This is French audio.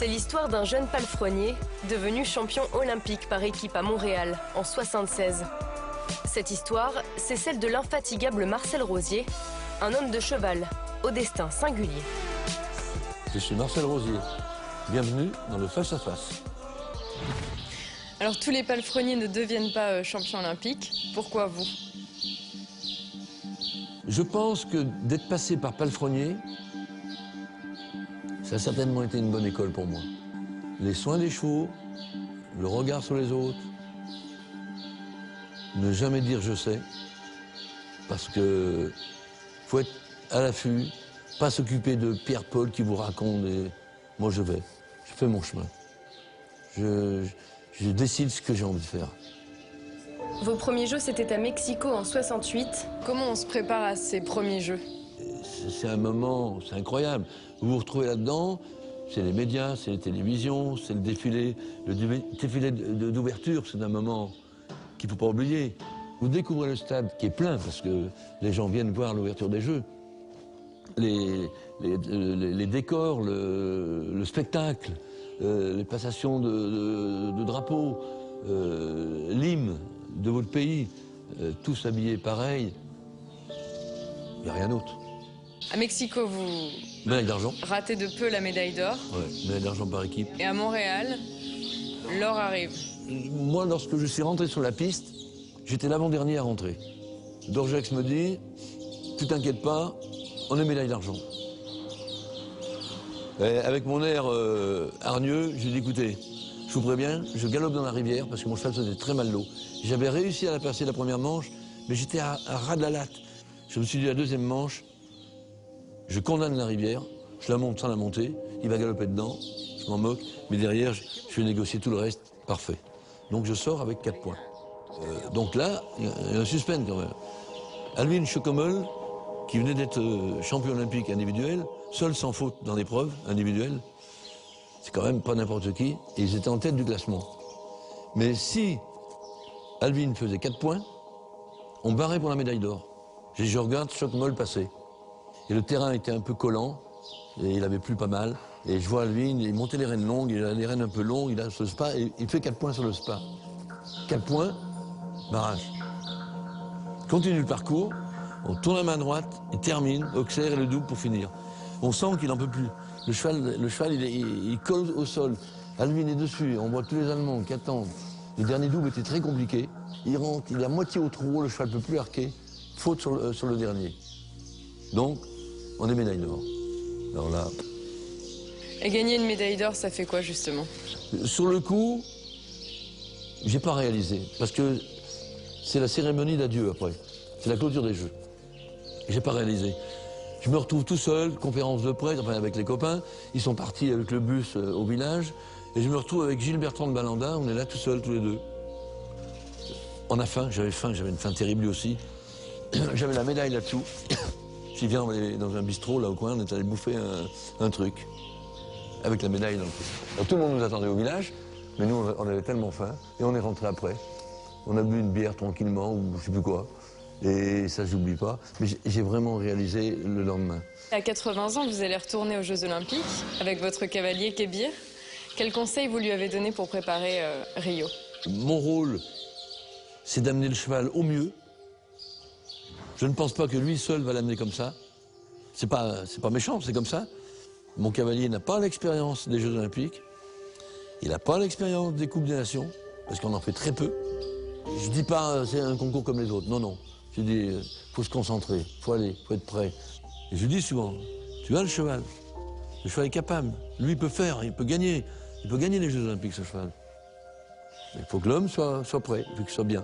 C'est l'histoire d'un jeune palefrenier devenu champion olympique par équipe à Montréal en 1976. Cette histoire, c'est celle de l'infatigable Marcel Rosier, un homme de cheval au destin singulier. Je suis Marcel Rosier. Bienvenue dans le Face à Face. Alors tous les palefreniers ne deviennent pas champions olympiques. Pourquoi vous? Je pense que d'être passé par palefrenier, ça a certainement été une bonne école pour moi. Les soins des chevaux, le regard sur les autres, ne jamais dire je sais, parce que faut être à l'affût, pas s'occuper de Pierre-Paul qui vous raconte et moi je fais mon chemin. Je décide ce que j'ai envie de faire. Vos premiers jeux, c'était à Mexico en 68. Comment on se prépare à ces premiers jeux? C'est un moment, c'est incroyable. Vous vous retrouvez là-dedans, c'est les médias, c'est les télévisions, c'est le défilé d'ouverture, c'est un moment qu'il ne faut pas oublier. Vous découvrez le stade qui est plein parce que les gens viennent voir l'ouverture des Jeux. Les décors, le spectacle, les passations de drapeaux, l'hymne de votre pays, tous habillés pareil, il n'y a rien d'autre. À Mexico, vous Médaille d'argent. ratez de peu la médaille d'or. Ouais, médaille d'argent par équipe. Et à Montréal, l'or arrive. Moi, lorsque je suis rentré sur la piste, j'étais l'avant-dernier à rentrer. Dorgex me dit, tu t'inquiètes pas, on est médaille d'argent. Avec mon air hargneux, j'ai dit, écoutez, je vous préviens, je galope dans la rivière parce que mon cheval faisait très mal l'eau. J'avais réussi à la passer la première manche, mais j'étais à ras de la latte. Je me suis dit, la deuxième manche, je condamne la rivière, je la monte sans la monter, il va galoper dedans, je m'en moque, mais derrière, je vais négocier tout le reste, parfait. Donc je sors avec 4 points. Donc là, il y a un suspense quand même. Alvin Chocomel, qui venait d'être champion olympique individuel, seul sans faute dans l'épreuve individuelle, c'est quand même pas n'importe qui, et ils étaient en tête du classement. Mais si Alvin faisait 4 points, on barrait pour la médaille d'or. Je regarde Chocomel passer. Et le terrain était un peu collant, et il avait plu pas mal. Et je vois Alvin, il montait les rênes longues, il a les rênes un peu longues, il a ce spa, et il fait 4 points sur le spa. 4 points, barrage. Continue le parcours, on tourne la main droite, il termine, Auxerre et le double pour finir. On sent qu'il n'en peut plus. Le cheval il colle au sol. Alvin est dessus, on voit tous les Allemands qui attendent. Le dernier double était très compliqué. Il rentre, il est à moitié au trou, le cheval ne peut plus arquer. Faute sur le dernier. Donc, on est médaille d'or. Alors là... Et gagner une médaille d'or, ça fait quoi justement? Sur le coup, j'ai pas réalisé. Parce que c'est la cérémonie d'adieu après. C'est la clôture des Jeux. J'ai pas réalisé. Je me retrouve tout seul, conférence de presse, enfin avec les copains. Ils sont partis avec le bus au village. Et je me retrouve avec Gilles Bertrand de Balanda. On est là tout seuls, tous les deux. On a faim, j'avais une faim terrible lui aussi. J'avais la médaille là-dessous. J'y viens, on est dans un bistrot là au coin, on est allé bouffer un truc. Avec la médaille dans le truc. Alors, tout le monde nous attendait au village, mais nous on avait tellement faim. Et on est rentré après. On a bu une bière tranquillement, ou je sais plus quoi. Et ça, j'oublie pas. Mais j'ai vraiment réalisé le lendemain. À 80 ans, vous allez retourner aux Jeux Olympiques avec votre cavalier Kébir. Quels conseils vous lui avez donné pour préparer Rio? Mon rôle, c'est d'amener le cheval au mieux. Je ne pense pas que lui seul va l'amener comme ça. C'est pas méchant, c'est comme ça. Mon cavalier n'a pas l'expérience des Jeux Olympiques. Il n'a pas l'expérience des Coupes des Nations, parce qu'on en fait très peu. Je dis pas c'est un concours comme les autres, non, non. Je dis, faut se concentrer, faut aller, faut être prêt. Et je dis souvent, tu as le cheval est capable. Lui, il peut faire, il peut gagner les Jeux Olympiques, ce cheval. Il faut que l'homme soit prêt, il faut qu'il soit bien.